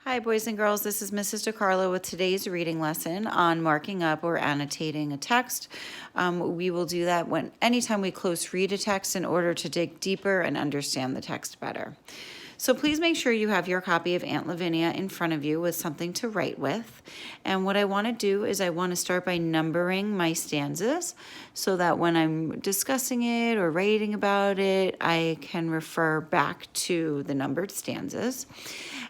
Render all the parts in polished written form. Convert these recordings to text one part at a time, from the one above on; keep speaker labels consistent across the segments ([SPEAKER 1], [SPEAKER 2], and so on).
[SPEAKER 1] Hi, boys and girls. This is Mrs. DeCarlo with today's reading lesson on marking up or annotating a text. We will do that anytime we close read a text in order to dig deeper and understand the text better. So please make sure you have your copy of Aunt Lavinia in front of you with something to write with. And what I want to do is I want to start by numbering my stanzas so that when I'm discussing it or writing about it, I can refer back to the numbered stanzas.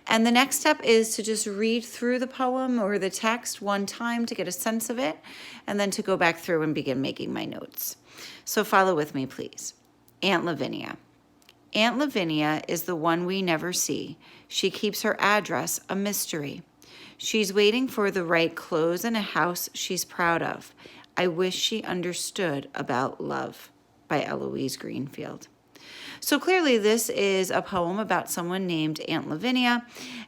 [SPEAKER 1] And the next step is to just read through the poem or the text one time to get a sense of it, and then to go back through and begin making my notes. So follow with me, please. Aunt Lavinia. Aunt Lavinia is the one we never see. She keeps her address a mystery. She's waiting for the right clothes and a house she's proud of. I wish she understood about love, by Eloise Greenfield. So clearly this is a poem about someone named Aunt Lavinia.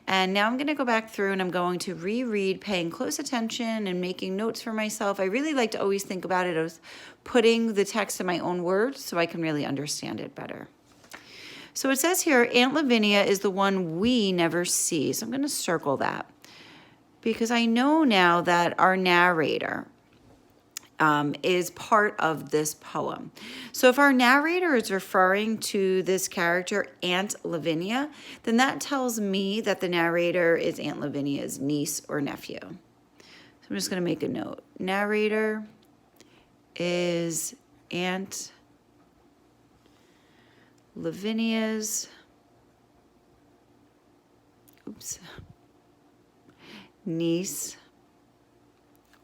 [SPEAKER 1] And now I'm going to go back through and I'm going to reread, paying close attention and making notes for myself. I really like to always think about it as putting the text in my own words so I can really understand it better. So it says here, Aunt Lavinia is the one we never see. So I'm going to circle that because I know now that our narrator is part of this poem. So if our narrator is referring to this character, Aunt Lavinia, then that tells me that the narrator is Aunt Lavinia's niece or nephew. So I'm just going to make a note. Narrator is Aunt Lavinia's niece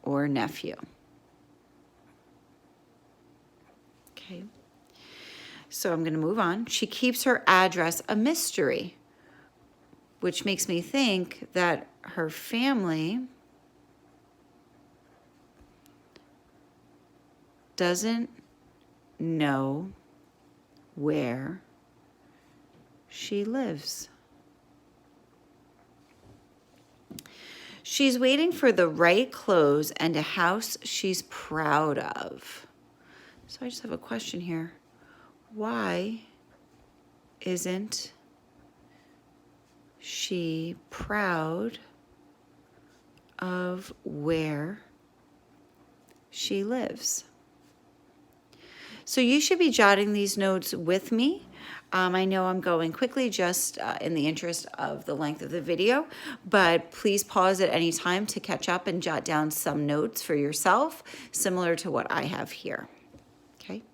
[SPEAKER 1] or nephew. Okay, so I'm going to move on. She keeps her address a mystery, which makes me think that her family doesn't know where she lives. She's waiting for the right clothes and a house she's proud of. So I just have a question here. Why isn't she proud of where she lives? So you should be jotting these notes with me. I know I'm going quickly just in the interest of the length of the video, but please pause at any time to catch up and jot down some notes for yourself, similar to what I have here. Okay.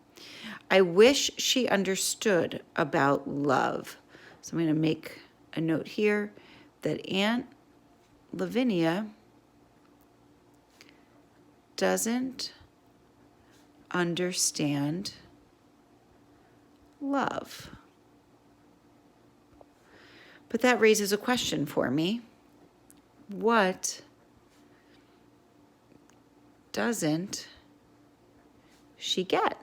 [SPEAKER 1] I wish she understood about love. So I'm going to make a note here that Aunt Lavinia doesn't understand love. But that raises a question for me. What doesn't she get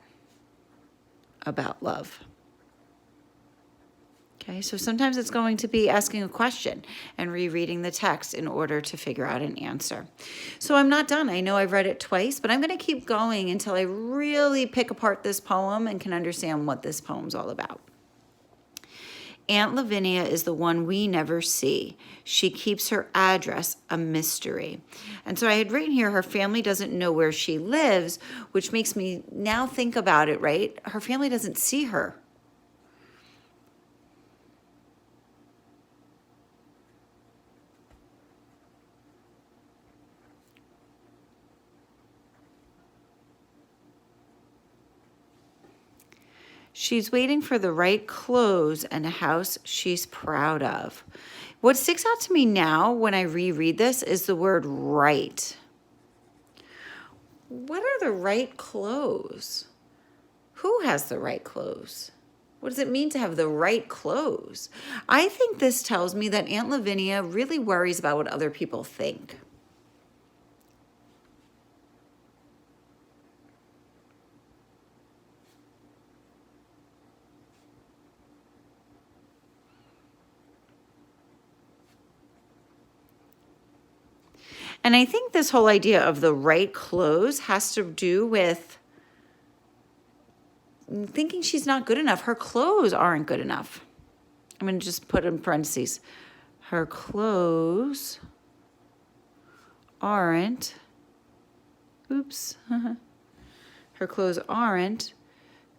[SPEAKER 1] about love? Okay, so sometimes it's going to be asking a question and rereading the text in order to figure out an answer. So I'm not done. I know I've read it twice, but I'm going to keep going until I really pick apart this poem and can understand what this poem's all about. Aunt Lavinia is the one we never see. She keeps her address a mystery. And so I had written here, her family doesn't know where she lives, which makes me now think about it, right? Her family doesn't see her. She's waiting for the right clothes and a house she's proud of. What sticks out to me now when I reread this is the word right. What are the right clothes? Who has the right clothes? What does it mean to have the right clothes? I think this tells me that Aunt Lavinia really worries about what other people think. And I think this whole idea of the right clothes has to do with thinking she's not good enough. Her clothes aren't good enough. I'm going to just put in parentheses. her clothes aren't, oops, her clothes aren't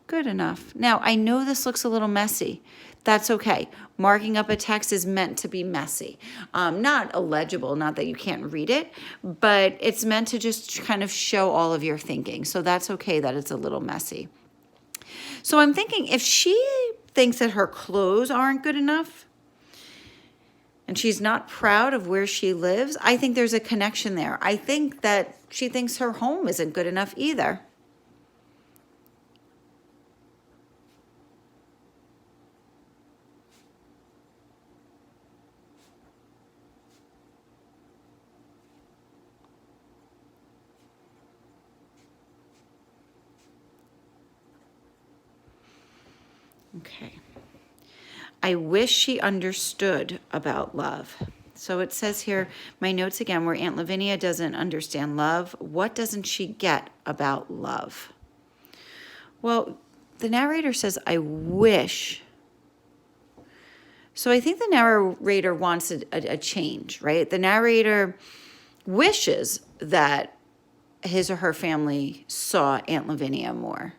[SPEAKER 1] good enough. Now, I know this looks a little messy. That's okay. Marking up a text is meant to be messy. Not illegible, not that you can't read it, but it's meant to just kind of show all of your thinking. So that's okay that it's a little messy. So I'm thinking if she thinks that her clothes aren't good enough and she's not proud of where she lives, I think there's a connection there. I think that she thinks her home isn't good enough either. Okay. I wish she understood about love. So it says here, my notes again, where Aunt Lavinia doesn't understand love. What doesn't she get about love? Well, the narrator says, I wish. So I think the narrator wants a change, right? The narrator wishes that his or her family saw Aunt Lavinia more.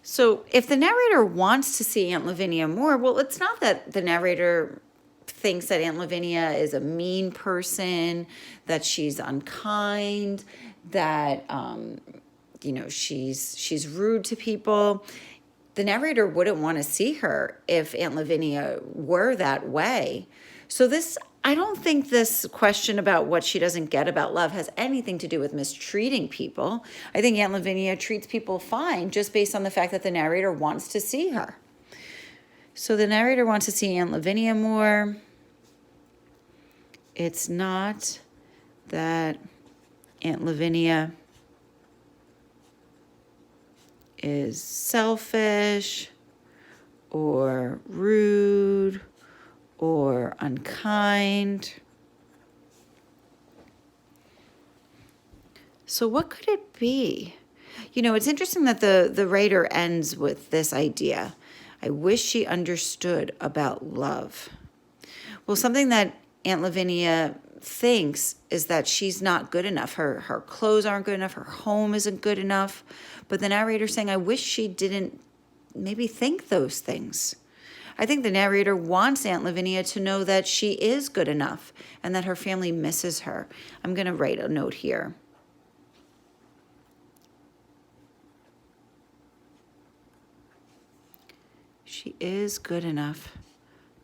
[SPEAKER 1] So if the narrator wants to see Aunt Lavinia more, well, it's not that the narrator thinks that Aunt Lavinia is a mean person, that she's unkind, that she's rude to people. The narrator wouldn't want to see her if Aunt Lavinia were that way. So I don't think this question about what she doesn't get about love has anything to do with mistreating people. I think Aunt Lavinia treats people fine just based on the fact that the narrator wants to see her. So the narrator wants to see Aunt Lavinia more. It's not that Aunt Lavinia is selfish or rude or unkind. So what could it be? It's interesting that the writer ends with this idea. I wish she understood about love. Well, something that Aunt Lavinia thinks is that she's not good enough. Her clothes aren't good enough. Her home isn't good enough. But the narrator's saying, I wish she didn't maybe think those things. I think the narrator wants Aunt Lavinia to know that she is good enough and that her family misses her. I'm going to write a note here. She is good enough.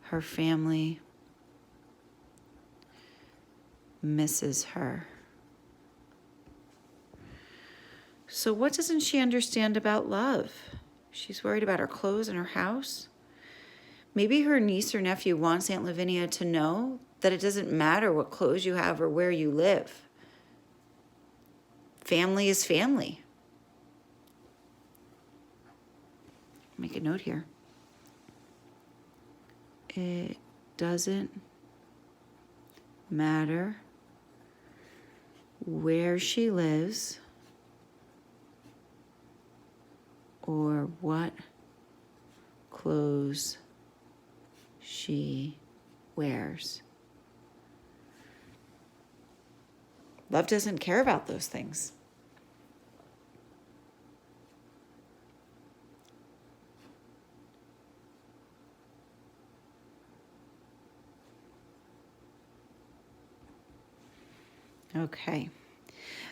[SPEAKER 1] Her family misses her. So what doesn't she understand about love? She's worried about her clothes and her house. Maybe her niece or nephew wants Aunt Lavinia to know that it doesn't matter what clothes you have or where you live. Family is family. Make a note here. It doesn't matter where she lives or what clothes she wears. Love doesn't care about those things. Okay.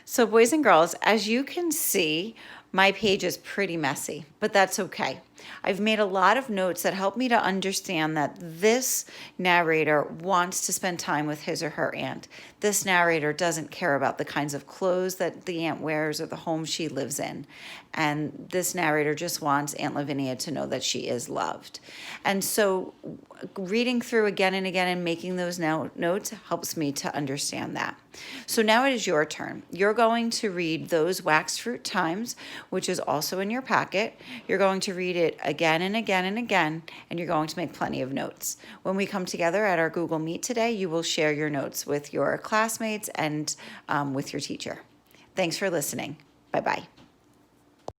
[SPEAKER 1] So boys and girls, as you can see, my page is pretty messy, but that's okay. I've made a lot of notes that help me to understand that this narrator wants to spend time with his or her aunt. This narrator doesn't care about the kinds of clothes that the aunt wears or the home she lives in. And this narrator just wants Aunt Lavinia to know that she is loved. And so reading through again and again and making those notes helps me to understand that. So now it is your turn. You're going to read those Wax Fruit Times, which is also in your packet. You're going to read it it again and again and again, and you're going to make plenty of notes. When we come together at our Google Meet today, you will share your notes with your classmates and with your teacher. Thanks for listening. Bye-bye.